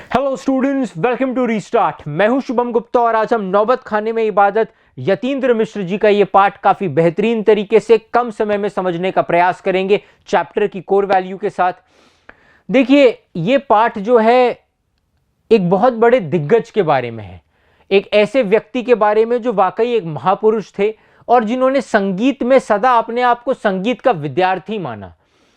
Hello students, welcome to Restart. मैं हूं शुभम गुप्ता और आज हम नौबत खाने में इबादत यतीन्द्र मिश्र जी का ये पाठ काफी बेहतरीन तरीके से कम समय में समझने का प्रयास करेंगे चैप्टर की कोर वैल्यू के साथ। देखिए, ये पाठ जो है एक बहुत बड़े दिग्गज के बारे में है, एक ऐसे व्यक्ति के बारे में जो वाकई एक महापुरुष थे और जिन्होंने संगीत में सदा अपने आप को संगीत का विद्यार्थी माना,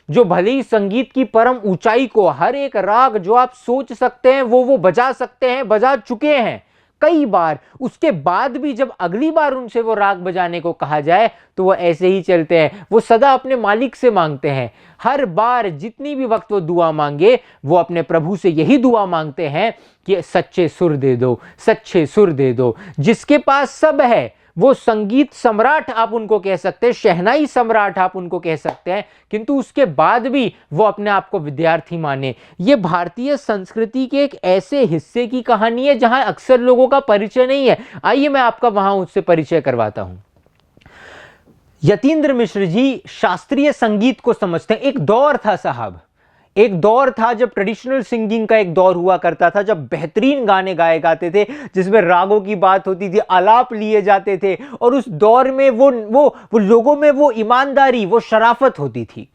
जो भले ही संगीत की परम ऊंचाई को, हर एक राग जो आप सोच सकते हैं वो बजा सकते हैं, बजा चुके हैं कई बार। उसके बाद भी जब अगली बार उनसे वो राग बजाने को कहा जाए तो वो ऐसे ही चलते हैं। वो सदा अपने मालिक से मांगते हैं। हर बार जितनी भी वक्त वो दुआ मांगे, वो अपने प्रभु से यही दुआ मांगते हैं कि सच्चे सुर दे दो, सच्चे सुर दे दो। जिसके पास सब है, वो संगीत सम्राट आप उनको कह सकते हैं, शहनाई सम्राट आप उनको कह सकते हैं, किंतु उसके बाद भी वो अपने आप को विद्यार्थी माने। ये भारतीय संस्कृति के एक ऐसे हिस्से की कहानी है जहां अक्सर लोगों का परिचय नहीं है। आइए मैं आपका वहां उससे परिचय करवाता हूं। यतीन्द्र मिश्र जी शास्त्रीय संगीत को समझते हैं। एक दौर था साहब, एक दौर था जब ट्रेडिशनल सिंगिंग का एक दौर हुआ करता था, जब बेहतरीन गाने गाए जाते थे, जिसमें रागों की बात होती थी, आलाप लिए जाते थे, और उस दौर में वो लोगों में वो ईमानदारी, वो शराफत होती थी।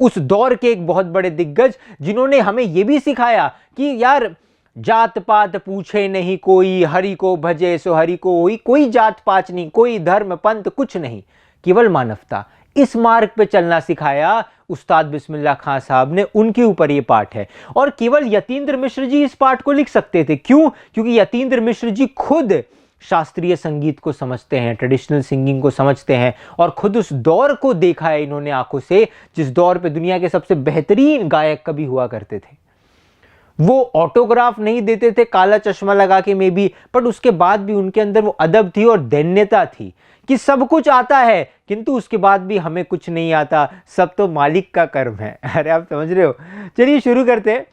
उस दौर के एक बहुत बड़े दिग्गज जिन्होंने हमें यह भी सिखाया कि यार, जात पात पूछे नहीं कोई, हरि को भजे सो हरि को होई। कोई जात पात नहीं, कोई धर्म पंथ कुछ नहीं, केवल मानवता। इस मार्ग पे चलना सिखाया उस्ताद बिस्मिल्लाह खां साहब ने। उनके ऊपर ये पाठ है और केवल यतीन्द्र मिश्र जी इस पाठ को लिख सकते थे। क्यों? क्योंकि यतीन्द्र मिश्र जी खुद शास्त्रीय संगीत को समझते हैं, ट्रेडिशनल सिंगिंग को समझते हैं, और खुद उस दौर को देखा है इन्होंने आंखों से, जिस दौर पे दुनिया के सबसे बेहतरीन गायक कभी हुआ करते थे। वो ऑटोग्राफ नहीं देते थे काला चश्मा लगा के में भी, बट उसके बाद भी उनके अंदर वो अदब थी और दैन्यता थी कि सब कुछ आता है किंतु उसके बाद भी हमें कुछ नहीं आता, सब तो मालिक का कर्म है। अरे आप समझ रहे हो? चलिए शुरू करते हैं।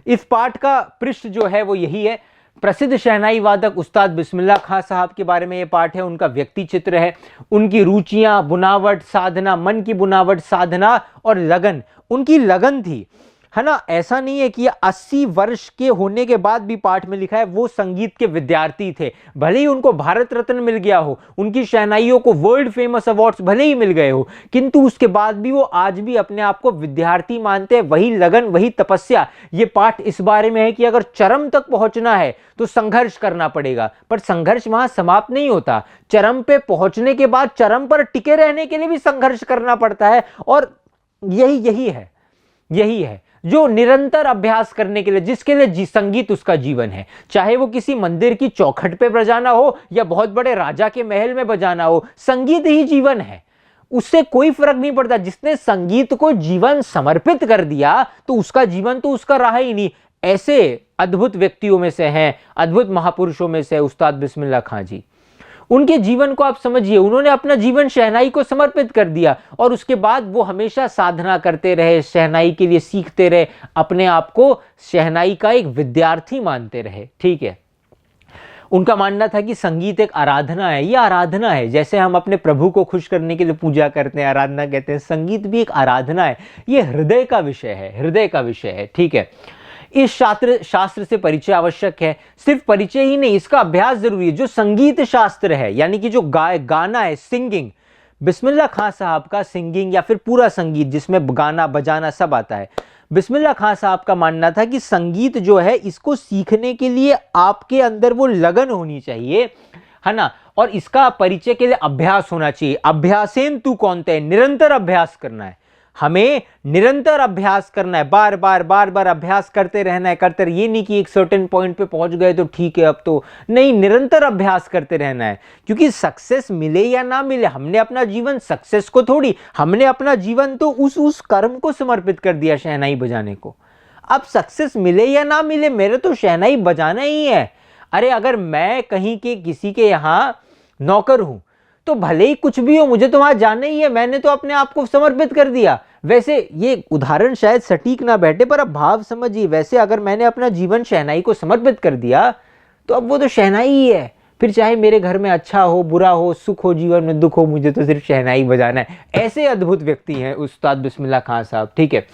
इस पाठ का पृष्ठ जो है वो यही है। प्रसिद्ध शहनाई वादक उस्ताद बिस्मिल्लाह खां साहब के बारे में यह पाठ है। उनका व्यक्ति चित्र है, उनकी रुचियां, बुनावट, साधना, मन की बुनावट, साधना और लगन। उनकी लगन थी, है ना। ऐसा नहीं है कि ये 80 वर्ष के होने के बाद भी पाठ में लिखा है वो संगीत के विद्यार्थी थे। भले ही उनको भारत रत्न मिल गया हो, उनकी शहनाइयों को वर्ल्ड फेमस अवार्ड्स भले ही मिल गए हो, किंतु उसके बाद भी वो आज भी अपने आप को विद्यार्थी मानते हैं। वही लगन, वही तपस्या। ये पाठ इस बारे में है कि अगर चरम तक पहुंचना है तो संघर्ष करना पड़ेगा, पर संघर्ष वहां समाप्त नहीं होता। चरम पे पहुंचने के बाद चरम पर टिके रहने के लिए भी संघर्ष करना पड़ता है। और यही है जो निरंतर अभ्यास करने के लिए, जिसके लिए संगीत उसका जीवन है। चाहे वो किसी मंदिर की चौखट पे बजाना हो या बहुत बड़े राजा के महल में बजाना हो, संगीत ही जीवन है। उससे कोई फर्क नहीं पड़ता। जिसने संगीत को जीवन समर्पित कर दिया तो उसका जीवन तो उसका रहा ही नहीं। ऐसे अद्भुत व्यक्तियों में से हैं, अद्भुत महापुरुषों में से उस्ताद बिस्मिल्लाह खां जी। उनके जीवन को आप समझिए, उन्होंने अपना जीवन शहनाई को समर्पित कर दिया और उसके बाद वो हमेशा साधना करते रहे, शहनाई के लिए सीखते रहे, अपने आप को शहनाई का एक विद्यार्थी मानते रहे। ठीक है। उनका मानना था कि संगीत एक आराधना है। ये आराधना है, जैसे हम अपने प्रभु को खुश करने के लिए पूजा करते हैं, आराधना कहते हैं, संगीत भी एक आराधना है। ये हृदय का विषय है, हृदय का विषय है। ठीक है। इस शास्त्र से परिचय आवश्यक है। सिर्फ परिचय ही नहीं, इसका अभ्यास जरूरी है। जो संगीत शास्त्र है, यानी कि जो गाना है, सिंगिंग, बिस्मिल्लाह खां साहब का सिंगिंग या फिर पूरा संगीत जिसमें गाना बजाना सब आता है, बिस्मिल्लाह खां साहब का मानना था कि संगीत जो है इसको सीखने के लिए आपके अंदर वो लगन होनी चाहिए, है ना। और इसका परिचय के लिए अभ्यास होना चाहिए। अभ्यासेन तू कौनते, निरंतर अभ्यास करना है। हमें निरंतर अभ्यास करना है, बार बार अभ्यास करते रहना है, करते ये नहीं कि एक सर्टेन पॉइंट पे पहुंच गए तो ठीक है अब तो नहीं, निरंतर अभ्यास करते रहना है। क्योंकि सक्सेस मिले या ना मिले, हमने अपना जीवन सक्सेस को थोड़ी, हमने अपना जीवन तो उस कर्म को समर्पित कर दिया, शहनाई बजाने को। अब सक्सेस मिले या ना मिले, मेरे तो शहनाई बजाना ही है। अरे अगर मैं कहीं के किसी के यहां नौकर हूं तो भले ही कुछ भी हो, मुझे तो वहां जाना ही है, मैंने तो अपने आप को समर्पित कर दिया। वैसे ये उदाहरण शायद सटीक ना बैठे, पर अब भाव समझिए। वैसे अगर मैंने अपना जीवन शहनाई को समर्पित कर दिया तो अब वो तो शहनाई ही है। फिर चाहे मेरे घर में अच्छा हो, बुरा हो, सुख हो, जीवन में दुख हो, मुझे तो सिर्फ शहनाई बजाना है। ऐसे अद्भुत व्यक्ति हैं उस्ताद बिस्मिल्लाह खां साहब। ठीक है।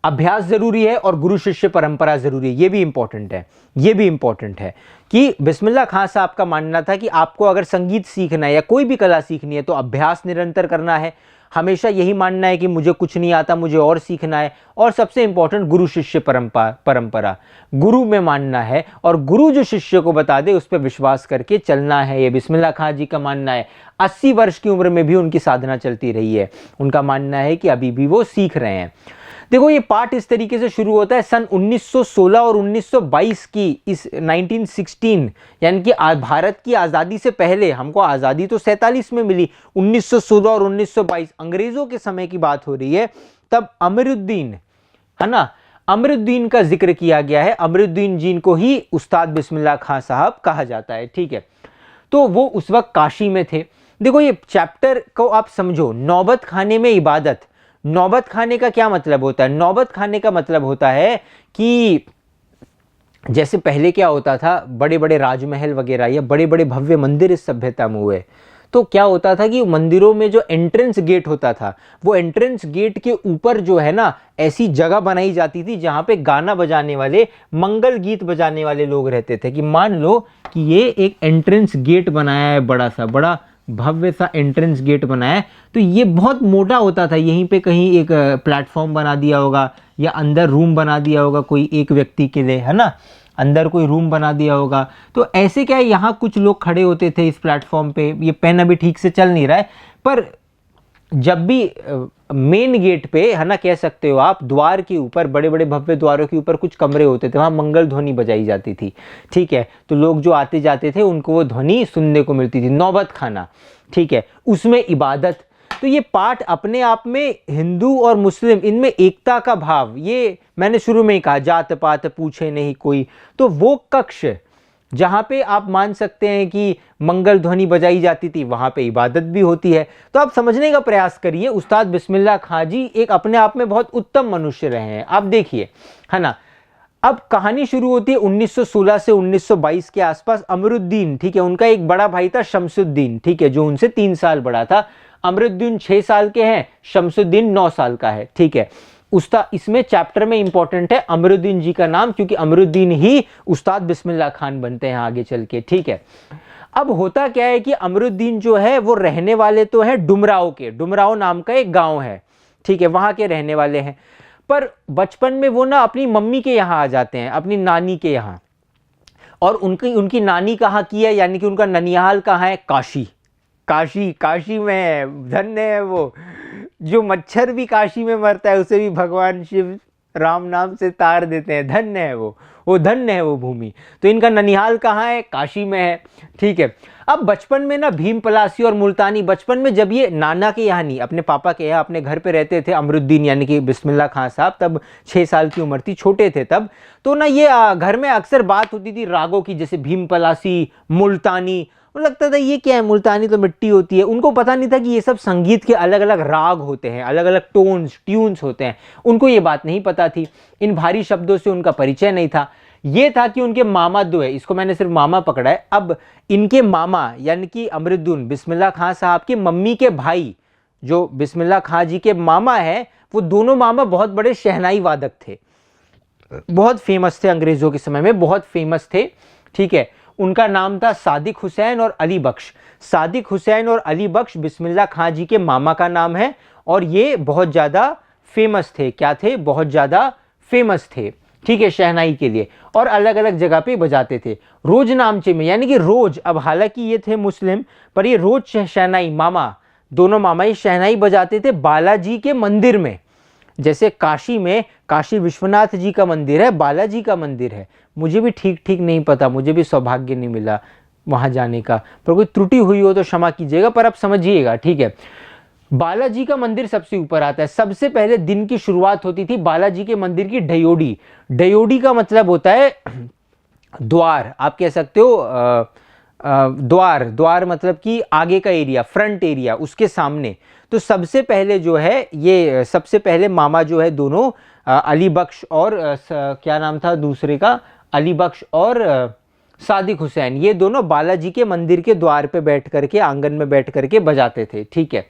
अभ्यास जरूरी है और गुरु शिष्य परंपरा जरूरी है। ये भी इंपॉर्टेंट है, ये भी इंपॉर्टेंट है कि बिस्मिल्लाह खां साहब का मानना था कि आपको अगर संगीत सीखना है या कोई भी कला सीखनी है तो अभ्यास निरंतर करना है। हमेशा यही मानना है कि मुझे कुछ नहीं आता, मुझे और सीखना है। और सबसे इंपॉर्टेंट गुरु शिष्य परंपरा, गुरु में मानना है और गुरु जो शिष्य को बता दे उस पर विश्वास करके चलना है। ये बिस्मिल्लाह खां जी का मानना है। 80 वर्ष की उम्र में भी उनकी साधना चलती रही है। उनका मानना है कि अभी भी वो सीख रहे हैं। देखो ये पाठ इस तरीके से शुरू होता है सन 1916 और 1922 की, इस 1916 यानी कि भारत की आज़ादी से पहले, हमको आज़ादी तो 47 में मिली, 1916 और 1922 अंग्रेज़ों के समय की बात हो रही है। तब अमीरुद्दीन, है ना, अमीरुद्दीन का जिक्र किया गया है। अमीरुद्दीन जी को ही उस्ताद बिस्मिल्लाह खां साहब कहा जाता है, ठीक है। तो वो उस वक्त काशी में थे। देखो ये चैप्टर को आप समझो, नौबत खाने में इबादत। नौबत खाने का क्या मतलब होता है? नौबत खाने का मतलब होता है कि जैसे पहले क्या होता था, बड़े बड़े राजमहल वगैरह या बड़े बड़े भव्य मंदिर इस सभ्यता में हुए, तो क्या होता था कि मंदिरों में जो एंट्रेंस गेट होता था, वो एंट्रेंस गेट के ऊपर जो है ना ऐसी जगह बनाई जाती थी जहां पे गाना बजाने वाले, मंगल गीत बजाने वाले लोग रहते थे। कि मान लो कि ये एक एंट्रेंस गेट बनाया है, बड़ा सा, बड़ा भव्य सा एंट्रेंस गेट बनाया है, तो ये बहुत मोटा होता था। यहीं पे कहीं एक प्लेटफॉर्म बना दिया होगा या अंदर रूम बना दिया होगा कोई एक व्यक्ति के लिए, है ना, अंदर कोई रूम बना दिया होगा। तो ऐसे क्या है, यहाँ कुछ लोग खड़े होते थे इस प्लेटफॉर्म पे। ये पेन अभी ठीक से चल नहीं रहा है, पर जब भी मेन गेट पे, है ना, कह सकते हो आप, द्वार के ऊपर, बड़े बड़े भव्य द्वारों के ऊपर कुछ कमरे होते थे, वहाँ मंगल ध्वनि बजाई जाती थी, ठीक है। तो लोग जो आते जाते थे उनको वो ध्वनि सुनने को मिलती थी। नौबत खाना, ठीक है, उसमें इबादत। तो ये पाठ अपने आप में हिंदू और मुस्लिम, इनमें एकता का भाव, ये मैंने शुरू में ही कहा, जात पात पूछे नहीं कोई। तो वो कक्ष जहाँ पे आप मान सकते हैं कि मंगल ध्वनि बजाई जाती थी, वहाँ पे इबादत भी होती है। तो आप समझने का प्रयास करिए, उस्ताद बिस्मिल्लाह खां जी एक अपने आप में बहुत उत्तम मनुष्य रहे हैं। आप देखिए, है ना। अब कहानी शुरू होती है 1916 से 1922 के आसपास। अमीरुद्दीन, ठीक है, उनका एक बड़ा भाई था शमसुद्दीन, ठीक है, जो उनसे 3 साल बड़ा था। अमीरुद्दीन 6 साल के हैं, शमसुद्दीन 9 साल का है, ठीक है। इसमें चैप्टर में इंपॉर्टेंट है अमीरुद्दीन जी का नाम, क्योंकि अमीरुद्दीन ही उस्ताद बिस्मिल्लाह खान बनते हैं आगे चल के, ठीक है। अब होता क्या है कि अमीरुद्दीन जो है वो रहने वाले तो है डुमराव के, डुमराव नाम का एक गांव है, ठीक है, वहां के रहने वाले हैं। पर बचपन में वो ना अपनी मम्मी के यहाँ आ जाते हैं, अपनी नानी के यहाँ। और उनकी नानी कहाँ की है, यानी कि उनका ननिहाल कहाँ है? काशी। काशी, काशी में है, धन्य है वो। जो मच्छर भी काशी में मरता है उसे भी भगवान शिव राम नाम से तार देते हैं, धन्य है वो धन्य है वो भूमि। तो इनका ननिहाल कहाँ है? काशी में है, ठीक है। अब बचपन में ना भीम पलासी और मुल्तानी, बचपन में जब ये नाना के यहाँ नहीं, अपने पापा के यहाँ, अपने घर पे रहते थे अमीरुद्दीन यानी कि बिस्मिल्लाह खां साहब, तब 6 साल की उम्र थी, छोटे थे तब। तो ना ये घर में अक्सर बात होती थी रागों की, जैसे भीम पलासी, मुल्तानी। लगता था ये क्या है, मुल्तानी तो मिट्टी होती है। उनको पता नहीं था कि ये सब संगीत के अलग अलग राग होते हैं, अलग अलग टोन्स, ट्यून्स होते हैं। उनको ये बात नहीं पता थी, इन भारी शब्दों से उनका परिचय नहीं था। ये था कि उनके मामा दो है, इसको मैंने सिर्फ मामा पकड़ा है। अब इनके मामा यानी कि अमीरुद्दीन बिस्मिल्लाह खां साहब के मम्मी के भाई, जो बिस्मिल्लाह खां जी के मामा है, वो दोनों मामा बहुत बड़े शहनाई वादक थे, बहुत फेमस थे, अंग्रेजों के समय में बहुत फेमस थे, ठीक है। उनका नाम था सादिक हुसैन और अली बख्श। सादिक हुसैन और अली बख्श बिस्मिल्लाह खां जी के मामा का नाम है, और ये बहुत ज़्यादा फेमस थे। क्या थे? बहुत ज़्यादा फेमस थे, ठीक है, शहनाई के लिए, और अलग अलग जगह पे बजाते थे। रोज नामचे में, यानी कि रोज, अब हालांकि ये थे मुस्लिम, पर ये रोज शहनाई, मामा, दोनों मामा ही शहनाई बजाते थे बालाजी के मंदिर में। जैसे काशी में काशी विश्वनाथ जी का मंदिर है, बालाजी का मंदिर है। मुझे भी ठीक नहीं पता, मुझे भी सौभाग्य नहीं मिला वहां जाने का, पर कोई त्रुटि हुई हो तो क्षमा कीजिएगा, पर आप समझिएगा, ठीक है। बालाजी का मंदिर सबसे ऊपर आता है। सबसे पहले दिन की शुरुआत होती थी बालाजी के मंदिर की ढयोडी। ढयोडी का मतलब होता है द्वार, आप कह सकते हो द्वार मतलब कि आगे का एरिया, फ्रंट एरिया, उसके सामने। तो सबसे पहले जो है ये, सबसे पहले मामा जो है दोनों, अली बख्श और क्या नाम था दूसरे का, अली बख्श और सादिक हुसैन, ये दोनों बालाजी के मंदिर के द्वार पे बैठ करके, आंगन में बैठ करके बजाते थे, ठीक है।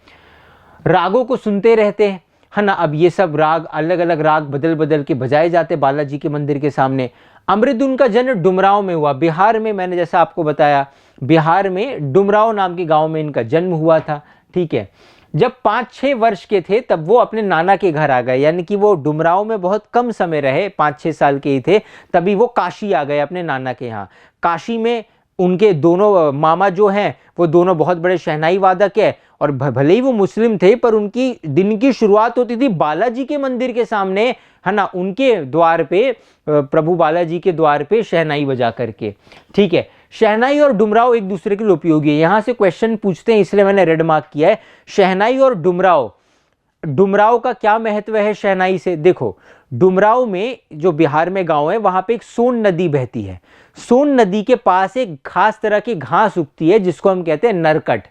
रागों को सुनते रहते हैं। है ना। अब ये सब राग, अलग अलग राग बदल बदल के बजाए जाते बालाजी के मंदिर के सामने। अमृतधुन का जन्म डुमरांव में हुआ, बिहार में। मैंने जैसा आपको बताया, बिहार में डुमरांव नाम के गांव में इनका जन्म हुआ था। ठीक है, जब 5-6 वर्ष के थे तब वो अपने नाना के घर आ गए, यानी कि वो डुमरांव में बहुत कम समय रहे, 5-6 साल के ही थे, तभी वो काशी आ गए अपने नाना के यहाँ। काशी में उनके दोनों मामा जो हैं वो दोनों बहुत बड़े शहनाई वादक है, और भले ही वो मुस्लिम थे पर उनकी दिन की शुरुआत होती थी बालाजी के मंदिर के सामने, है ना, उनके द्वार पे, प्रभु बालाजी के द्वार पे शहनाई बजा करके। ठीक है, शहनाई और डुमराव एक दूसरे के लिए उपयोगी है। यहां से क्वेश्चन पूछते हैं, इसलिए मैंने रेड मार्क किया है। शहनाई और डुमराव, डुमराव का क्या महत्व है शहनाई से? देखो, डुमराव में जो बिहार में गांव है वहां पे एक सोन नदी बहती है। सोन नदी के पास एक खास तरह की घास उगती है जिसको हम कहते हैं नरकट।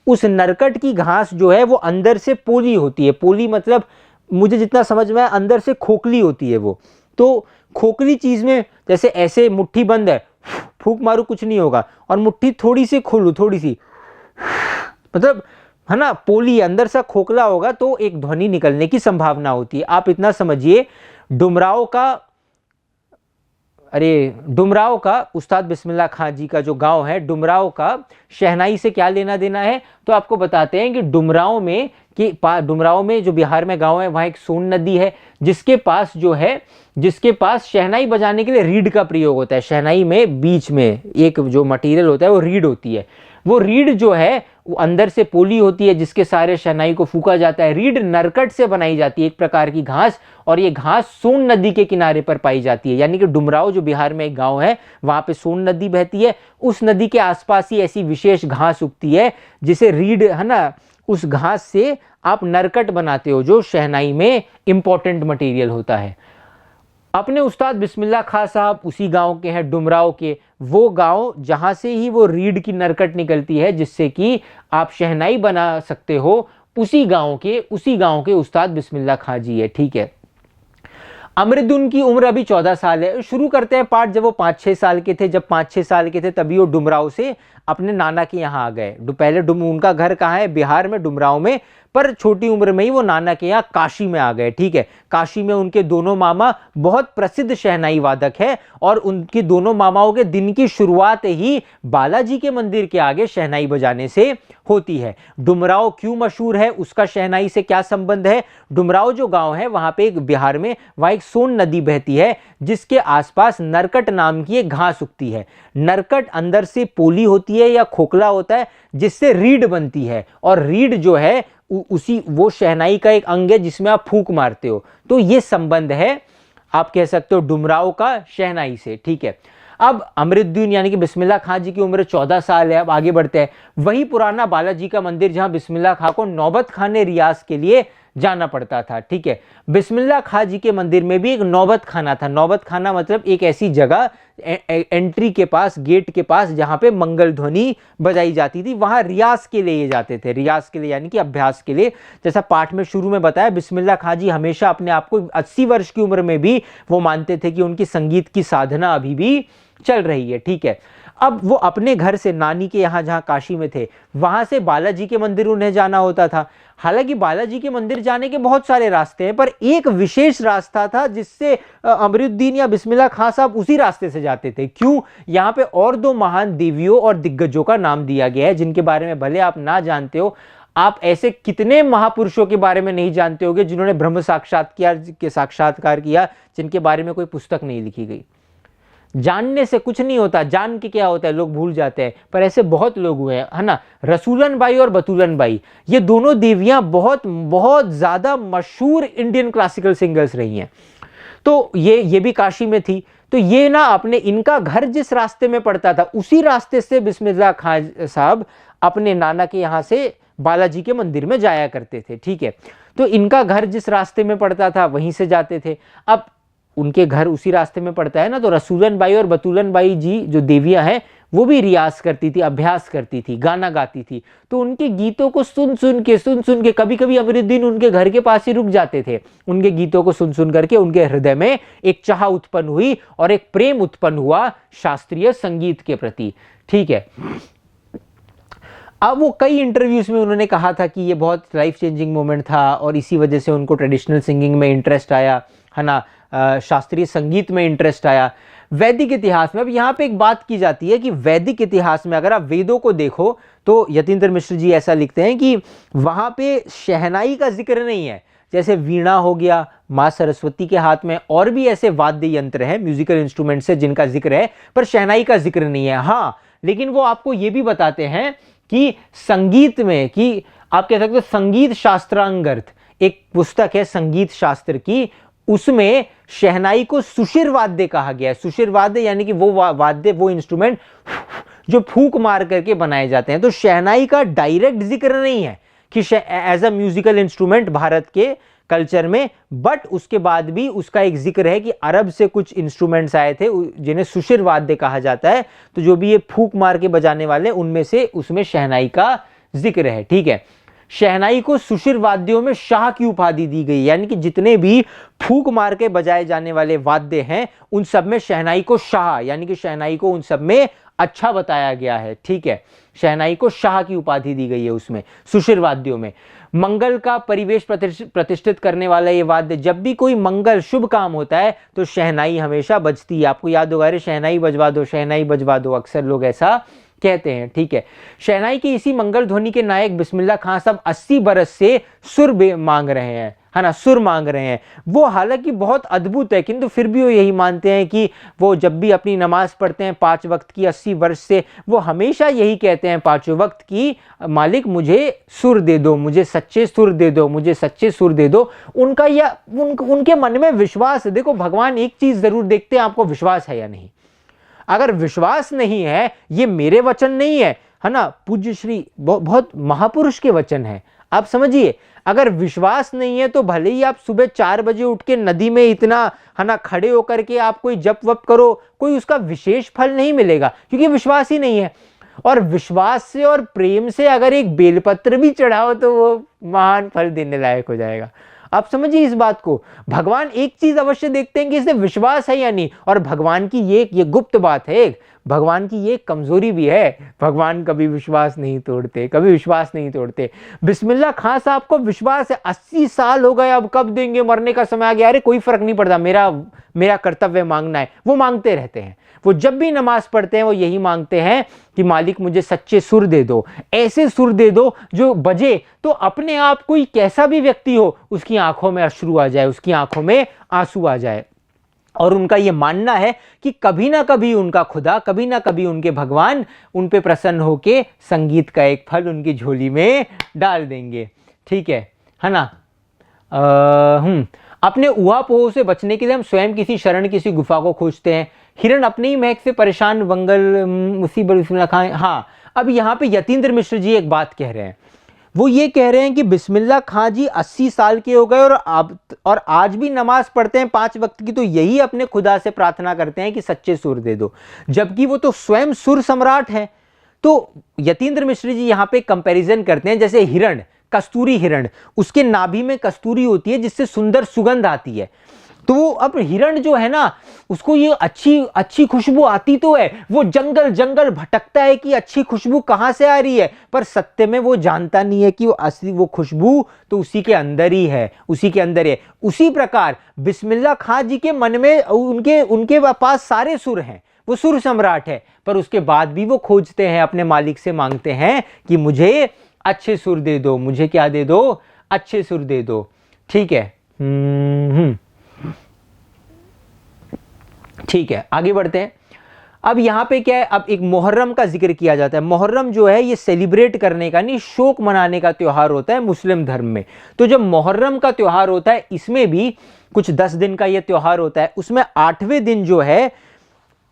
उस नरकट की घास जो है वो अंदर से पोली होती है। पोली मतलब, मुझे जितना समझ में आया, अंदर से खोखली होती है वो। तो खोखली चीज में जैसे ऐसे मुट्ठी बंद है, फूंक मारू कुछ नहीं होगा, और मुट्ठी थोड़ी सी खोलू, थोड़ी सी, मतलब, है ना, पोली अंदर से खोखला होगा तो एक ध्वनि निकलने की संभावना होती है। आप इतना समझिए, डुमराव का उस्ताद बिस्मिल्लाह खां जी का जो गांव है, डुमराव का शहनाई से क्या लेना देना है? तो आपको बताते हैं कि डुमराव में जो बिहार में गांव है वहां एक सोन नदी है जिसके पास शहनाई बजाने के लिए रीड का प्रयोग होता है। शहनाई में बीच में एक जो मटेरियल होता है वो रीड होती है। वो रीड जो है वो अंदर से पोली होती है जिसके सारे शहनाई को फूका जाता है। रीड नरकट से बनाई जाती है, एक प्रकार की घास, और ये घास सोन नदी के किनारे पर पाई जाती है। यानी कि डुमराव जो बिहार में एक गांव है वहां पे सोन नदी बहती है, उस नदी के आसपास ही ऐसी विशेष घास उगती है जिसे रीड, है ना, उस घास से आप नरकट बनाते हो जो शहनाई में इंपॉर्टेंट मटेरियल होता है। अपने उस्ताद बिस्मिल्लाह खां साहब उसी गांव के हैं, डुमराव के। वो गांव जहां से ही वो रीड की नरकट निकलती है जिससे कि आप शहनाई बना सकते हो, उसी गांव के उस्ताद बिस्मिल्लाह खां जी है। ठीक है, अमृतधुन की उम्र अभी 14 साल है। शुरू करते हैं पाठ जब वो 5-6 साल के थे। जब 5-6 साल के थे तभी वो डुमराव से अपने नाना के यहाँ आ गए। पहले उनका घर कहाँ है? बिहार में, डुमराव में, पर छोटी उम्र में ही वो नाना के यहाँ काशी में आ गए। ठीक है, काशी में उनके दोनों मामा बहुत प्रसिद्ध शहनाई वादक है, और उनके दोनों मामाओं के दिन की शुरुआत ही बालाजी के मंदिर के आगे शहनाई बजाने से होती है। डुमराव क्यों मशहूर है, उसका शहनाई से क्या संबंध है? डुमराव जो गांव है वहां पे एक बिहार में वहां एक सोन नदी बहती है जिसके आसपास नरकट नाम की एक घास उगती है। नरकट अंदर से पोली होती है या खोखला होता है जिससे रीड बनती है, और रीड जो है वो शहनाई का एक अंग है जिसमें आप फूंक मारते हो। तो ये संबंध है, आप कह सकते हो, डुमराव का शहनाई से। ठीक है, अब अमृतधुन यानी कि बिस्मिल्लाह खां जी की उम्र 14 साल है। अब आगे बढ़ते हैं। वही पुराना बालाजी का मंदिर जहां बिस्मिल्लाह खां को नौबत खाने रियाज के लिए जाना पड़ता था। ठीक है, बिस्मिल्लाह खां जी के मंदिर में भी एक नौबत खाना था। नौबत खाना मतलब एक ऐसी जगह, एंट्री के पास, गेट के पास, जहां पे मंगल ध्वनि बजाई जाती थी। वहां रियाज के लिए जाते थे, रियाज के लिए यानी कि अभ्यास के लिए। जैसा पाठ में शुरू में बताया, बिस्मिल्लाह खां जी हमेशा अपने आप को 80 वर्ष की उम्र में भी वो मानते थे कि उनकी संगीत की साधना अभी भी चल रही है। ठीक है, अब वो अपने घर से, नानी के यहाँ जहाँ काशी में थे, वहां से बालाजी के मंदिर उन्हें जाना होता था। हालांकि बालाजी के मंदिर जाने के बहुत सारे रास्ते हैं, पर एक विशेष रास्ता था जिससे अमरुद्दीन या बिस्मिल्लाह खां साहब उसी रास्ते से जाते थे। क्यों? यहाँ पे और 2 महान देवियों और दिग्गजों का नाम दिया गया है जिनके बारे में भले आप ना जानते हो। आप ऐसे कितने महापुरुषों के बारे में नहीं जानते होंगे जिन्होंने ब्रह्म साक्षात्कार किया, जिनके बारे में कोई पुस्तक नहीं लिखी गई। जानने से कुछ नहीं होता, जान के क्या होता है, लोग भूल जाते हैं, पर ऐसे बहुत लोग हुए हैं, है ना। रसूलन बाई और बतूलन बाई, ये दोनों देवियां बहुत बहुत ज्यादा मशहूर इंडियन क्लासिकल सिंगर्स रही हैं। तो ये भी काशी में थी। तो ये ना, अपने, इनका घर जिस रास्ते में पड़ता था उसी रास्ते से बिस्मिल्लाह खां साहब अपने नाना के यहाँ से बालाजी के मंदिर में जाया करते थे। ठीक है, तो इनका घर जिस रास्ते में पड़ता था वहीं से जाते थे। अब उनके घर उसी रास्ते में पड़ता है ना, तो रसूलन बाई और बतूलन बाई जी जो देवियां हैं वो भी रियाज करती थी, अभ्यास करती थी, गाना गाती थी। तो उनके गीतों को सुन सुन के कभी कभी अमरुद्दीन उनके घर के पास ही रुक जाते थे। उनके गीतों को सुन सुन करके उनके हृदय में एक चाह उत्पन्न हुई और एक प्रेम उत्पन्न हुआ शास्त्रीय संगीत के प्रति। ठीक है, अब वो कई इंटरव्यूज़ में उन्होंने कहा था कि ये बहुत लाइफ चेंजिंग मोमेंट था और इसी वजह से उनको ट्रेडिशनल सिंगिंग में इंटरेस्ट आया, है ना, शास्त्रीय संगीत में इंटरेस्ट आया। वैदिक इतिहास में अब यहाँ पे एक बात की जाती है कि वैदिक इतिहास में अगर आप वेदों को देखो तो यतीन्द्र मिश्र जी ऐसा लिखते हैं कि वहाँ पे शहनाई का जिक्र नहीं है। जैसे वीणा हो गया माँ सरस्वती के हाथ में, और भी ऐसे वाद्य यंत्र हैं, म्यूजिकल इंस्ट्रूमेंट्स है जिनका जिक्र है, पर शहनाई का जिक्र नहीं है। हाँ, लेकिन वो आपको ये भी बताते हैं कि संगीत में, कि आप कह सकते हो संगीत शास्त्रांगर्थ एक पुस्तक है संगीत शास्त्र की, उसमें शहनाई को सुशिर वाद्य कहा गया है। सुशिर वाद्य यानी कि वो वाद्य, वो इंस्ट्रूमेंट जो फूंक मार करके बनाए जाते हैं। तो शहनाई का डायरेक्ट जिक्र नहीं है कि as a musical instrument Bharat के कल्चर में, बट उसके बाद भी उसका एक जिक्र है कि अरब से कुछ इंस्ट्रूमेंट्स आए थे जिन्हें सुशिर वाद्य कहा जाता है। तो जो भी ये फूंक मार के बजाने वाले, उनमें से उसमें शहनाई का जिक्र है। ठीक है, शहनाई को सुशिर वाद्यों में शाह की उपाधि दी गई, यानी कि जितने भी फूंक मार के बजाए जाने वाले वाद्य हैं उन सब में शहनाई को शाह, यानी कि शहनाई को उन सब में अच्छा बताया गया है। ठीक है, शहनाई को शाह की उपाधि दी गई है उसमें, सुशिर वाद्यों में। मंगल का परिवेश प्रतिष्ठित करने वाला ये वाद्य, जब भी कोई मंगल शुभ काम होता है तो शहनाई हमेशा बजती है। आपको याद होगा, अरे शहनाई बजवा दो, शहनाई बजवा दो, अक्सर लोग ऐसा कहते हैं। ठीक है, शहनाई की इसी मंगल ध्वनि के नायक बिस्मिल्लाह खां साहब 80 बरस से सुर मांग रहे हैं, है ना, सुर मांग रहे हैं। वो हालांकि बहुत अद्भुत है, किंतु फिर भी वो यही मानते हैं कि वो जब भी अपनी नमाज पढ़ते हैं 5 वक्त की 80 वर्ष से, वो हमेशा यही कहते हैं 5 वक्त की, मालिक मुझे सुर दे दो, मुझे सच्चे सुर दे दो, मुझे सच्चे सुर दे दो। उनका या उनके मन में विश्वास है। देखो, भगवान एक चीज जरूर देखते हैं, आपको विश्वास है या नहीं। अगर विश्वास नहीं है, ये मेरे वचन नहीं है, है ना, पूज्य श्री बहुत महापुरुष के वचन है, आप समझिए। अगर विश्वास नहीं है तो भले ही आप सुबह 4 बजे उठ के नदी में इतना, है ना, खड़े होकर के आप कोई जप वप करो, कोई उसका विशेष फल नहीं मिलेगा, क्योंकि विश्वास ही नहीं है। और विश्वास से और प्रेम से अगर एक बेलपत्र भी चढ़ाओ तो वो महान फल देने लायक हो जाएगा। आप समझिए इस बात को। भगवान एक चीज अवश्य देखते हैं कि इसे विश्वास है या नहीं, और भगवान की ये गुप्त बात है, भगवान की ये कमजोरी भी है, भगवान कभी विश्वास नहीं तोड़ते, कभी विश्वास नहीं तोड़ते। बिस्मिल्लाह खां साहब को विश्वास है, 80 साल हो गए, अब कब देंगे, मरने का समय आ गया, अरे कोई फर्क नहीं पड़ता, मेरा कर्तव्य मांगना है। वो मांगते रहते हैं, वो जब भी नमाज पढ़ते हैं वो यही मांगते हैं कि मालिक मुझे सच्चे सुर दे दो, ऐसे सुर दे दो जो बजे तो अपने आप कोई कैसा भी व्यक्ति हो उसकी आंखों में अश्रु आ जाए, उसकी आंखों में आंसू आ जाए। और उनका यह मानना है कि कभी ना कभी उनका खुदा, कभी ना कभी उनके भगवान उन पे प्रसन्न होके संगीत का एक फल उनकी झोली में डाल देंगे। ठीक है ना। अपने उहापोह से बचने के लिए हम स्वयं किसी शरण, किसी गुफा को खोजते हैं। हिरण अपनी ही महक से परेशान, वंगल मुसीबत खाएं। हाँ, अब यहाँ पे यतीन्द्र मिश्र जी एक बात कह रहे हैं, वो ये कह रहे हैं कि बिस्मिल्लाह खां जी 80 साल के हो गए और आज भी नमाज पढ़ते हैं 5 वक्त की, तो यही अपने खुदा से प्रार्थना करते हैं कि सच्चे सुर दे दो, जबकि वो तो स्वयं सुर सम्राट हैं। तो यतीन्द्र मिश्र जी यहाँ पे कंपैरिजन करते हैं, जैसे हिरण, कस्तूरी हिरण, उसके नाभि में कस्तूरी होती है जिससे सुंदर सुगंध आती है। तो वो अब हिरण जो है ना, उसको ये अच्छी खुशबू आती तो है, वो जंगल जंगल भटकता है कि अच्छी खुशबू कहां से आ रही है, पर सत्य में वो जानता नहीं है कि वो असली वो खुशबू तो उसी के अंदर ही है, उसी के अंदर है। उसी प्रकार बिस्मिल्लाह खां जी के मन में उनके पास सारे सुर हैं, वो सुर सम्राट है, पर उसके बाद भी वो खोजते हैं, अपने मालिक से मांगते हैं कि मुझे अच्छे सुर दे दो, मुझे क्या दे दो, अच्छे सुर दे दो। ठीक है, ठीक है, आगे बढ़ते हैं। अब यहां पे क्या है, अब एक मुहर्रम का जिक्र किया जाता है। मुहर्रम जो है ये सेलिब्रेट करने का नहीं, शोक मनाने का त्योहार होता है मुस्लिम धर्म में। तो जब मुहर्रम का त्योहार होता है, इसमें भी कुछ 10 दिन का ये त्योहार होता है, उसमें 8वें दिन जो है,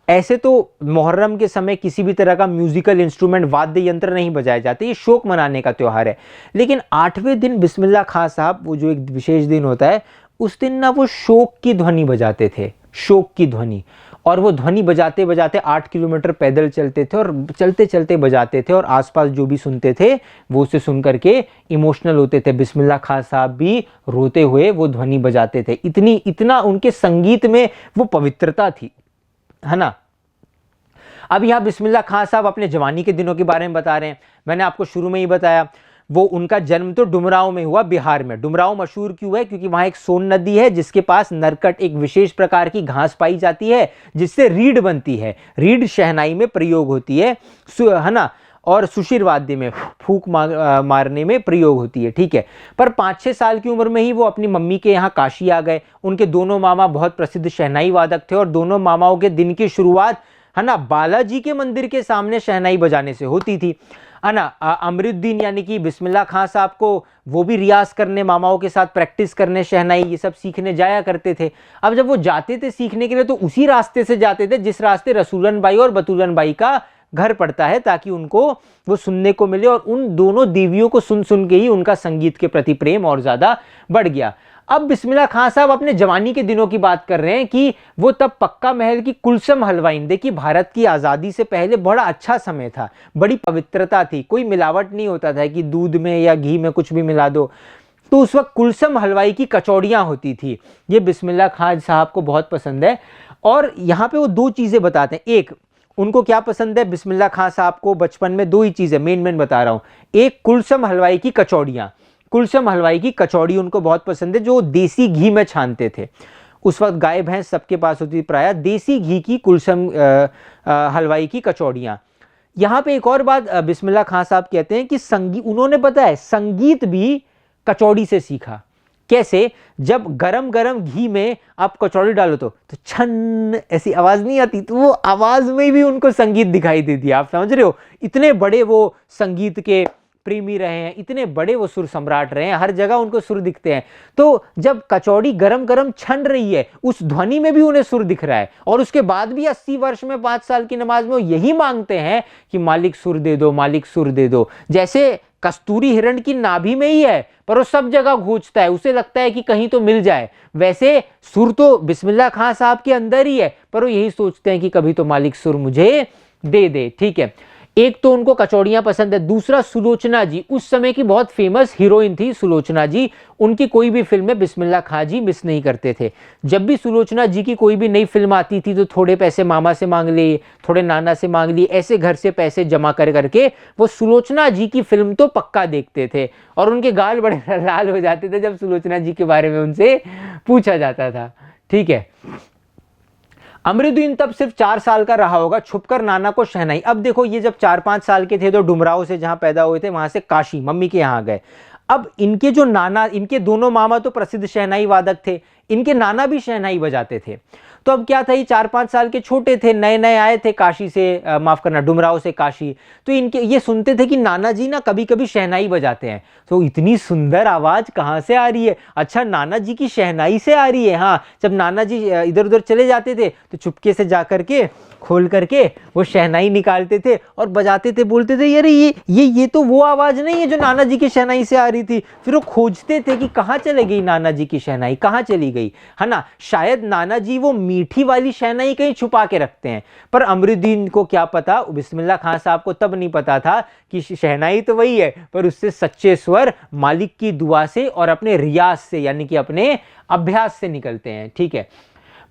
ऐसे तो मुहर्रम के समय किसी भी तरह का म्यूजिकल इंस्ट्रूमेंट, वाद्य यंत्र नहीं बजाए जाते, ये शोक मनाने का त्योहार है। लेकिन 8वें दिन बिस्मिल्लाह खां साहब, वो जो एक विशेष दिन होता है, उस दिन ना वो शोक की ध्वनि बजाते थे, शोक की ध्वनि। और वो ध्वनि बजाते बजाते 8 किलोमीटर पैदल चलते थे, और चलते चलते बजाते थे, और आसपास जो भी सुनते थे वो उसे सुन करके इमोशनल होते थे। बिस्मिल्लाह खां साहब भी रोते हुए वो ध्वनि बजाते थे, इतना उनके संगीत में वो पवित्रता थी, है ना। अब यहाँ बिस्मिल्लाह खां साहब अपने जवानी के दिनों के बारे में बता रहे हैं। मैंने आपको शुरू में ही बताया, वो उनका जन्म तो डुमरांव में हुआ, बिहार में। डुमरांव मशहूर क्यों है? क्योंकि वहां एक सोन नदी है जिसके पास नरकट, एक विशेष प्रकार की घास पाई जाती है जिससे रीढ़ बनती है। रीढ़ शहनाई में प्रयोग होती है ना, और सुशिर वाद्य में फूंक मारने में प्रयोग होती है, ठीक है। पर 5-6 साल की उम्र में ही वो अपनी मम्मी के यहाँ काशी आ गए। उनके दोनों मामा बहुत प्रसिद्ध शहनाई वादक थे और दोनों मामाओं के दिन की शुरुआत है ना बालाजी के मंदिर के सामने शहनाई बजाने से होती थी, है ना। अमरुद्दीन यानी कि बिस्मिल्लाह खां साहब को वो भी रियाज करने, मामाओं के साथ प्रैक्टिस करने, शहनाई ये सब सीखने जाया करते थे। अब जब वो जाते थे सीखने के लिए तो उसी रास्ते से जाते थे जिस रास्ते रसूलन बाई और बतूलन बाई का घर पड़ता है, ताकि उनको वो सुनने को मिले। और उन दोनों देवियों को सुन सुन के ही उनका संगीत के प्रति प्रेम और ज्यादा बढ़ गया। अब बिस्मिल्लाह खां साहब अपने जवानी के दिनों की बात कर रहे हैं कि वो तब पक्का महल की कुलसम हलवाई, देखिए भारत की आज़ादी से पहले बड़ा अच्छा समय था, बड़ी पवित्रता थी, कोई मिलावट नहीं होता था कि दूध में या घी में कुछ भी मिला दो। तो उस वक्त कुलसम हलवाई की कचौड़ियाँ होती थी, ये बिस्मिल्लाह खां साहब को बहुत पसंद है। और यहाँ पे वो 2 चीज़ें बताते हैं। एक, उनको क्या पसंद है बिस्मिल्लाह खां साहब को बचपन में? 2 ही चीज़ें मेन बता रहा हूँ। एक, कुलसम हलवाई की कचौड़ियाँ, कुलसम हलवाई की कचौड़ी उनको बहुत पसंद है, जो देसी घी में छानते थे। उस वक्त गाय भैंस सबके पास होती थी प्रायः, देसी घी की कुलसम हलवाई की कचौड़ियाँ। यहाँ पे एक और बात बिस्मिल्लाह खां साहब कहते हैं कि संगीत, उन्होंने पता है संगीत भी कचौड़ी से सीखा। कैसे? जब गरम गरम घी में आप कचौड़ी डालो तो छन ऐसी आवाज नहीं आती, तो वो आवाज में भी उनको संगीत दिखाई देती है। आप समझ रहे हो, इतने बड़े वो संगीत के प्रेमी रहे हैं, इतने बड़े वो सुर सम्राट रहे हैं, हर जगह उनको सुर दिखते हैं। तो जब कचौड़ी गरम गरम छन रही है, उस ध्वनि में भी उन्हें सुर दिख रहा है। और उसके बाद भी 80 वर्ष में 5 साल की नमाज में वो यही मांगते हैं कि मालिक सुर दे दो, मालिक सुर दे दो। जैसे कस्तूरी हिरण की नाभि में ही है, पर वो सब जगह गूंजता है, उसे लगता है कि कहीं तो मिल जाए। वैसे सुर तो बिस्मिल्लाह खां साहब के अंदर ही है, पर वो यही सोचते हैं कि कभी तो मालिक सुर मुझे दे दे, ठीक है। एक तो उनको कचौड़ियां पसंद है। दूसरा, सुलोचना जी, उस समय की बहुत फेमस हीरोइन थी सुलोचना जी। उनकी कोई भी फिल्म में बिस्मिल्लाह खां जी मिस नहीं करते थे। जब भी सुलोचना जी की कोई भी नई फिल्म आती थी तो थोड़े पैसे मामा से मांग लिए, थोड़े नाना से मांग लिए, ऐसे घर से पैसे जमा कर करके वो सुलोचना जी की फिल्म तो पक्का देखते थे। और उनके गाल बड़े लाल हो जाते थे जब सुलोचना जी के बारे में उनसे पूछा जाता था, ठीक है। अमरुद्दीन तब सिर्फ 4 साल का रहा होगा, छुपकर नाना को शहनाई। अब देखो, ये जब 4-5 साल के थे तो डुमराव से जहां पैदा हुए थे वहां से काशी मम्मी के यहाँ गए। अब इनके जो नाना, इनके दोनों मामा तो प्रसिद्ध शहनाई वादक थे, इनके नाना भी शहनाई बजाते थे। तो अब क्या था, ये 4-5 साल के छोटे थे, नए नए आए थे काशी से, माफ करना डुमराव से काशी। तो इनके ये सुनते थे कि नाना जी ना कभी कभी शहनाई बजाते हैं। तो इतनी सुंदर आवाज कहाँ से आ रही है? अच्छा, नाना जी की शहनाई से आ रही है। हाँ, जब नाना जी इधर उधर चले जाते थे तो चुपके से जा करके खोल करके वो शहनाई निकालते थे और बजाते थे, बोलते थे यार ये तो वो आवाज नहीं है जो नाना जी की शहनाई से आ रही थी। फिर वो खोजते थे कि कहाँ चले गई नाना जी की शहनाई, कहाँ चली गई, है ना। शायद नाना जी वो मीठी वाली शहनाई कहीं छुपा के रखते हैं। पर अमरुद्दीन को क्या पता, बिस्मिल्लाह खां साहब को तब नहीं पता था कि शहनाई तो वही है, पर उससे सच्चे स्वर मालिक की दुआ से और अपने रियाज से, यानी कि अपने अभ्यास से निकलते हैं, ठीक है।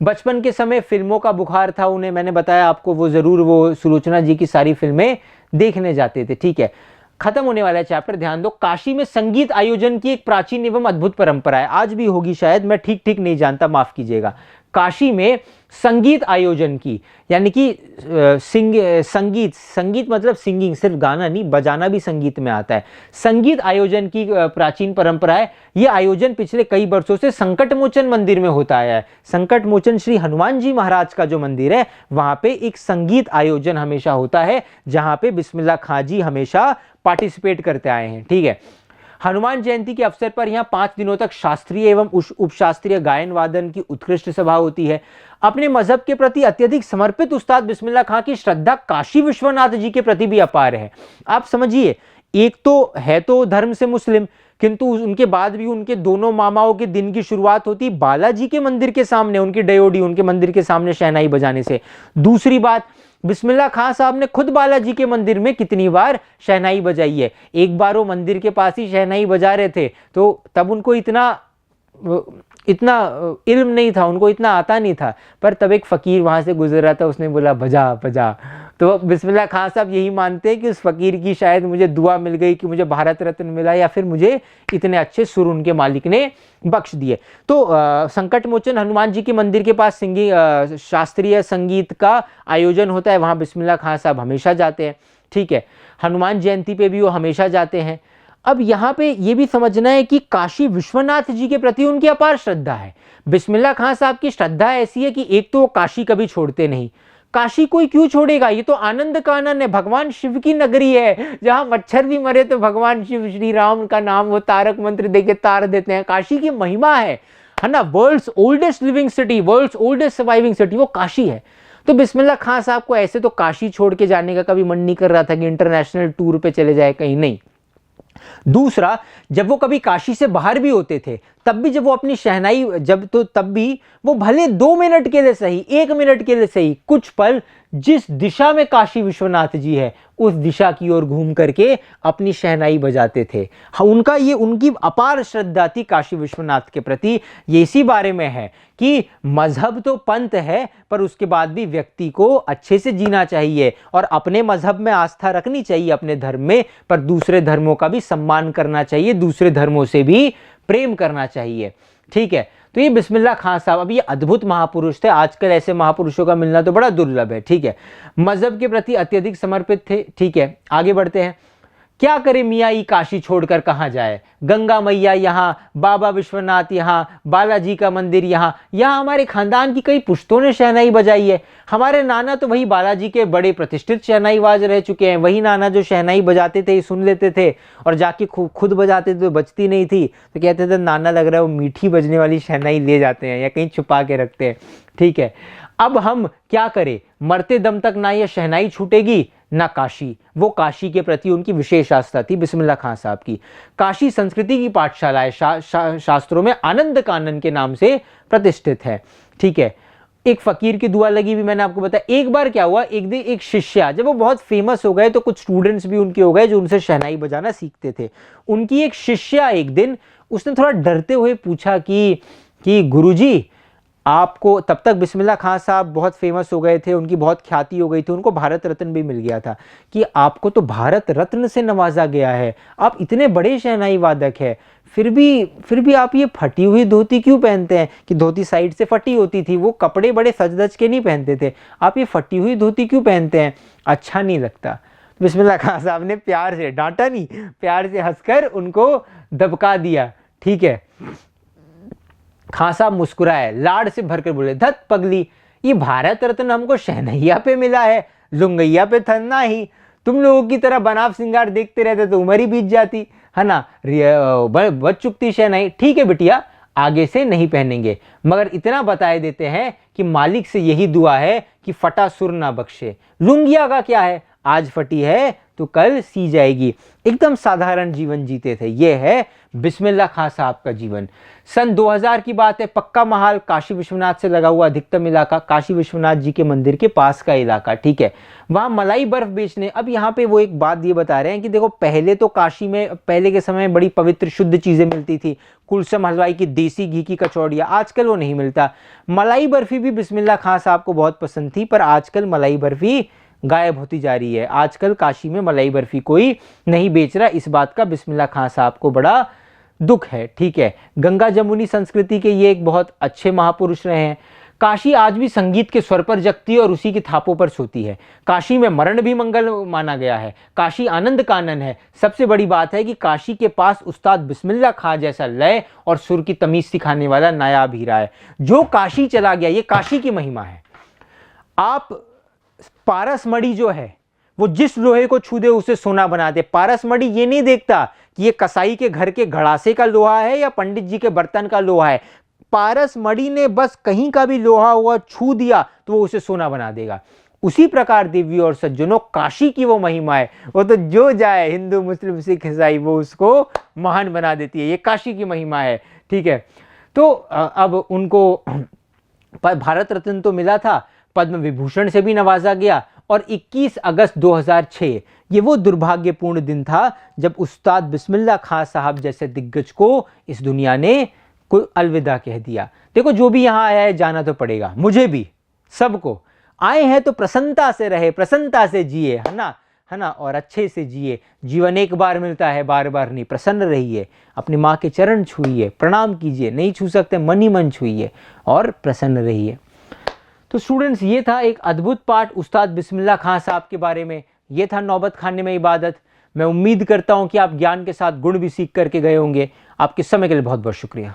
बचपन के समय फिल्मों का बुखार था उन्हें, मैंने बताया आपको, वो जरूर वो सुलोचना जी की सारी फिल्में देखने जाते थे, ठीक है। खत्म होने वाला है चैप्टर, ध्यान दो। काशी में संगीत आयोजन की एक प्राचीन एवं अद्भुत परंपरा है, आज भी होगी शायद, मैं ठीक नहीं जानता, माफ कीजिएगा। काशी में संगीत आयोजन की, यानी कि संगीत मतलब सिंगिंग, सिर्फ गाना नहीं, बजाना भी संगीत में आता है। संगीत आयोजन की प्राचीन परंपरा है। यह आयोजन पिछले कई वर्षों से संकट मोचन मंदिर में होता आया है। संकट मोचन श्री हनुमान जी महाराज का जो मंदिर है, वहां पे एक संगीत आयोजन हमेशा होता है, जहां पे बिस्मिल्लाह खां जी हमेशा पार्टिसिपेट करते आए हैं, ठीक है। हनुमान जयंती के अवसर पर यहाँ 5 दिनों तक शास्त्रीय एवं उपशास्त्रीय गायन वादन की उत्कृष्ट सभा होती है। अपने मजहब के प्रति अत्यधिक समर्पित उस्ताद बिस्मिल्लाह खां की श्रद्धा काशी विश्वनाथ जी के प्रति भी अपार है। आप समझिए, एक तो है तो धर्म से मुस्लिम, किंतु उनके बाद भी उनके दोनों मामाओं के दिन की शुरुआत होती बालाजी के मंदिर के सामने, उनकी डयोडी, उनके मंदिर के सामने शहनाई बजाने से। दूसरी बात, बिस्मिल्लाह खां साहब ने खुद बालाजी के मंदिर में कितनी बार शहनाई बजाई है। एक बार वो मंदिर के पास ही शहनाई बजा रहे थे, तो तब उनको इतना इल्म नहीं था, उनको इतना आता नहीं था, पर तब एक फकीर वहां से गुजर रहा था, उसने बोला बजा बजा, तो बिस्मिल्लाह खान साहब यही मानते हैं कि उस फकीर की शायद मुझे दुआ मिल गई कि मुझे भारत रत्न मिला, या फिर मुझे इतने अच्छे सुर उनके मालिक ने बख्श दिए। तो संकट मोचन हनुमान जी के मंदिर के पास शास्त्रीय संगीत का आयोजन होता है, वहाँ बिस्मिल्लाह खान साहब हमेशा जाते हैं। ठीक है, हनुमान जयंती पे भी वो हमेशा जाते हैं। अब यहाँ पे ये भी समझना है कि काशी विश्वनाथ जी के प्रति उनकी अपार श्रद्धा है। बिस्मिल्लाह खान साहब की श्रद्धा ऐसी है कि एक तो वो काशी कभी छोड़ते नहीं। काशी कोई क्यों छोड़ेगा, ये तो आनंद कानन है, भगवान शिव की नगरी है, जहां मच्छर भी मरे तो भगवान शिव श्री राम का नाम वो तारक मंत्र देके तार देते हैं। काशी की महिमा है ना। World's oldest living city, world's oldest surviving city वो काशी है। तो बिस्मिल्लाह खान साहब को ऐसे तो काशी छोड़ के जाने का कभी मन नहीं कर रहा था कि इंटरनेशनल टूर पे चले जाए कहीं, नहीं। दूसरा, जब वो कभी काशी से बाहर भी होते थे तब भी जब वो अपनी शहनाई तब भी वो भले 2 मिनट के लिए सही, 1 मिनट के लिए सही, कुछ पल जिस दिशा में काशी विश्वनाथ जी है उस दिशा की ओर घूम करके अपनी शहनाई बजाते थे। उनकी अपार श्रद्धा थी काशी विश्वनाथ के प्रति। ये इसी बारे में है कि मजहब तो पंथ है, पर उसके बाद भी व्यक्ति को अच्छे से जीना चाहिए और अपने मजहब में आस्था रखनी चाहिए, अपने धर्म में, पर दूसरे धर्मों का भी सम्मान करना चाहिए, दूसरे धर्मों से भी प्रेम करना चाहिए। ठीक है, तो ये बिस्मिल्लाह खान साहब, अब ये अद्भुत महापुरुष थे। आजकल ऐसे महापुरुषों का मिलना तो बड़ा दुर्लभ है। ठीक है, मजहब के प्रति अत्यधिक समर्पित थे। ठीक है, आगे बढ़ते हैं। क्या करे मियाँ ई काशी छोड़कर कहाँ जाए, गंगा मैया यहाँ, बाबा विश्वनाथ यहाँ, बालाजी का मंदिर यहाँ। यहाँ हमारे खानदान की कई पुश्तों ने शहनाई बजाई है। हमारे नाना तो वही बालाजी के बड़े प्रतिष्ठित शहनाईबाज रह चुके हैं। वही नाना जो शहनाई बजाते थे, सुन लेते थे और जाके खुद बजाते थे तो बजती नहीं थी, तो कहते थे नाना लग रहा है वो मीठी बजने वाली शहनाई ले जाते हैं या कहीं छुपा के रखते हैं। ठीक है, अब हम क्या करें, मरते दम तक ना ये शहनाई छूटेगी ना काशी। वो काशी के प्रति उनकी विशेष आस्था थी बिस्मिल्लाह खान साहब की। काशी संस्कृति की पाठशाला शास्त्रों में आनंद कानन के नाम से प्रतिष्ठित है। ठीक है, एक फकीर की दुआ लगी भी मैंने आपको बताया। एक बार क्या हुआ, एक दिन एक शिष्या, जब वो बहुत फेमस हो गए तो कुछ स्टूडेंट्स भी उनके हो गए जो उनसे शहनाई बजाना सीखते थे। उनकी एक शिष्या एक दिन उसने थोड़ा डरते हुए पूछा कि गुरुजी, आपको, तब तक बिस्मिल्लाह खान साहब बहुत फेमस हो गए थे, उनकी बहुत ख्याति हो गई थी, उनको भारत रत्न भी मिल गया था, कि आपको तो भारत रत्न से नवाजा गया है, आप इतने बड़े शहनाई वादक हैं, फिर भी आप ये फटी हुई धोती क्यों पहनते हैं? कि धोती साइड से फटी होती थी, वो कपड़े बड़े सज धज के नहीं पहनते थे, आप ये फटी हुई धोती क्यों पहनते हैं, अच्छा नहीं लगता। बिस्मिल्लाह खान साहब ने प्यार से, डांटा नहीं, प्यार से हंसकर उनको दबका दिया। ठीक है, खान साहब मुस्कुराए, लाड से भरकर बोले, धत पगली, ये भारत रत्न हमको शहनैया पे मिला है, लुंगैया पे थरना ही। तुम लोगों की तरह बनाव सिंगार देखते रहते तो उम्र ही बीत जाती है ना, बच चुकती शहनाई। ठीक है बिटिया, आगे से नहीं पहनेंगे, मगर इतना बताए देते हैं कि मालिक से यही दुआ है कि फटा सुर ना बख्शे। लुंगिया का क्या है, आज फटी है तो कल सी जाएगी। एकदम साधारण जीवन जीते थे। यह है बिस्मिल्लाह खान साहब का जीवन। सन 2000 की बात है। पक्का महाल काशी विश्वनाथ से लगा हुआ अधिकतम इलाका, काशी विश्वनाथ जी के मंदिर के पास का इलाका। ठीक है, वहां मलाई बर्फ बेचने। अब यहाँ पे वो एक बात ये बता रहे हैं कि देखो, पहले तो काशी में पहले के समय में बड़ी पवित्र शुद्ध चीजें मिलती थी, कुलसम हलवाई की देसी घी की कचौड़ियाँ। आजकल वो नहीं मिलता। मलाई बर्फी भी बिस्मिल्लाह खान साहब को बहुत पसंद थी, पर आजकल मलाई बर्फी गायब होती जा रही है। आजकल काशी में मलाई बर्फी कोई नहीं बेच रहा। इस बात का बिस्मिल्लाह खान साहब को बड़ा दुख है। ठीक है, गंगा जमुनी संस्कृति के ये एक बहुत अच्छे महापुरुष रहे हैं। काशी आज भी संगीत के स्वर पर जगती है और उसी की थापों पर सोती है। काशी में मरण भी मंगल माना गया है। काशी आनंद कानन है। सबसे बड़ी बात है कि काशी के पास उस्ताद बिस्मिल्लाह खां जैसा लय और सुर की तमीज सिखाने वाला नायाब हीरा है। जो काशी चला गया, ये काशी की महिमा है। आप पारस मणि जो है, वो जिस लोहे को छू दे उसे सोना बना दे। पारस मणि ये नहीं देखता कि ये कसाई के घर के घड़ासे का लोहा है या पंडित जी के बर्तन का लोहा है। पारस मणि ने बस कहीं का भी लोहा हुआ छू दिया तो वो उसे सोना बना देगा। उसी प्रकार देवी और सज्जनों, काशी की वो महिमा है, वो तो जो जाए, हिंदू मुस्लिम सिख ईसाई, वो उसको महान बना देती है। ये काशी की महिमा है। ठीक है, तो अब उनको भारत रत्न तो मिला था, पद्म विभूषण से भी नवाजा गया। और 21 अगस्त 2006 ये वो दुर्भाग्यपूर्ण दिन था जब उस्ताद बिस्मिल्लाह खां साहब जैसे दिग्गज को इस दुनिया ने अलविदा कह दिया। देखो, जो भी यहाँ आया है जाना तो पड़ेगा, मुझे भी, सबको। आए हैं तो प्रसन्नता से रहे, प्रसन्नता से जिए, है ना, और अच्छे से जिए। जीवन एक बार मिलता है, बार बार नहीं। प्रसन्न रहिए, अपनी माँ के चरण छूइए, प्रणाम कीजिए, नहीं छू सकते मन ही मन छूइए और प्रसन्न रहिए। तो स्टूडेंट्स, ये था एक अद्भुत पाठ उस्ताद बिस्मिल्लाह खां साहब के बारे में। ये था नौबत खाने में इबादत। मैं उम्मीद करता हूँ कि आप ज्ञान के साथ गुण भी सीख करके गए होंगे। आपके समय के लिए बहुत बहुत शुक्रिया।